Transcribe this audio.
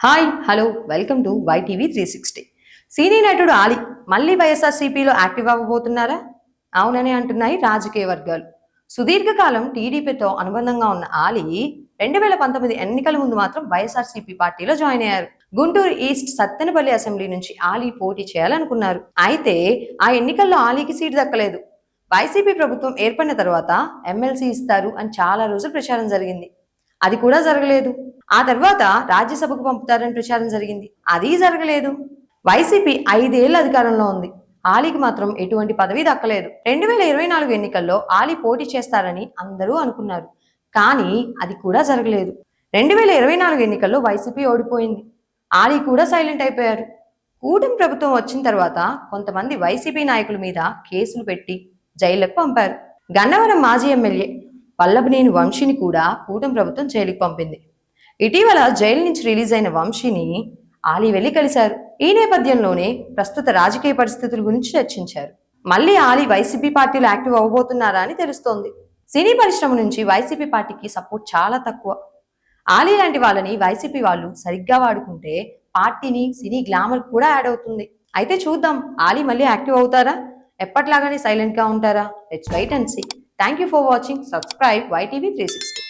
Hi hello welcome to YTV 360. సినీ నటుడు ఆలీ మళ్ళీ వైఎస్ఆర్సీపీలో యాక్టివ్ అవ్వబోతున్నారా? అవునని అంటున్నాయి రాజకీయ వర్గాలు. సుదీర్ఘకాలం టీడీపీతో అనుబంధంగా ఉన్న ఆలీ 2019 ఎన్నికల ముందు మాత్రం వైఎస్ఆర్సీపీ పార్టీలో జాయిన్ అయ్యారు. గుంటూరు ఈస్ట్ సత్తెనపల్లి అసెంబ్లీ నుంచి ఆలీ పోటీ చేయాలనుకున్నారు. అయితే ఆ ఎన్నికల్లో ఆలీకి సీటు దక్కలేదు. వైసీపీ ప్రభుత్వం ఏర్పడిన తర్వాత ఎమ్మెల్సీ ఇస్తారు అని చాలా రోజులు ప్రచారం జరిగింది. అది కూడా జరగలేదు. ఆ తర్వాత రాజ్యసభకు పంపుతారని ప్రచారం జరిగింది. అది జరగలేదు. వైసీపీ 5 ఏళ్ల అధికారంలో ఉంది. ఆలీకి మాత్రం ఎటువంటి పదవి దక్కలేదు. 2024 ఎన్నికల్లో ఆలీ పోటీ చేస్తారని అందరూ అనుకున్నారు. కానీ అది కూడా జరగలేదు. 2024 ఎన్నికల్లో వైసీపీ ఓడిపోయింది. ఆలీ కూడా సైలెంట్ అయిపోయారు. కూటమి ప్రభుత్వం వచ్చిన తర్వాత కొంతమంది వైసీపీ నాయకుల మీద కేసులు పెట్టి జైళ్లకు పంపారు. గన్నవరం మాజీ ఎమ్మెల్యే వల్లభనేని వంశీని కూడా కూటమి ప్రభుత్వం జైలుకి పంపింది. ఇటీవల జైలు నుంచి రిలీజ్ అయిన వంశీని ఆలీ వెళ్లి కలిశారు. ఈ నేపథ్యంలోనే ప్రస్తుత రాజకీయ పరిస్థితుల గురించి చర్చించారు. మళ్ళీ ఆలీ వైసీపీ పార్టీలో యాక్టివ్ అవ్వబోతున్నారా అని తెలుస్తోంది. సినీ పరిశ్రమ నుంచి వైసీపీ పార్టీకి సపోర్ట్ చాలా తక్కువ. ఆలీ లాంటి వాళ్ళని వైసీపీ వాళ్ళు సరిగ్గా వాడుకుంటే పార్టీని సినీ గ్లామర్ కూడా యాడ్ అవుతుంది. అయితే చూద్దాం, ఆలీ మళ్ళీ యాక్టివ్ అవుతారా, ఎప్పట్లాగానే సైలెంట్ గా ఉంటారా? Let's wait and see. Thank you for watching. Subscribe YTV 360.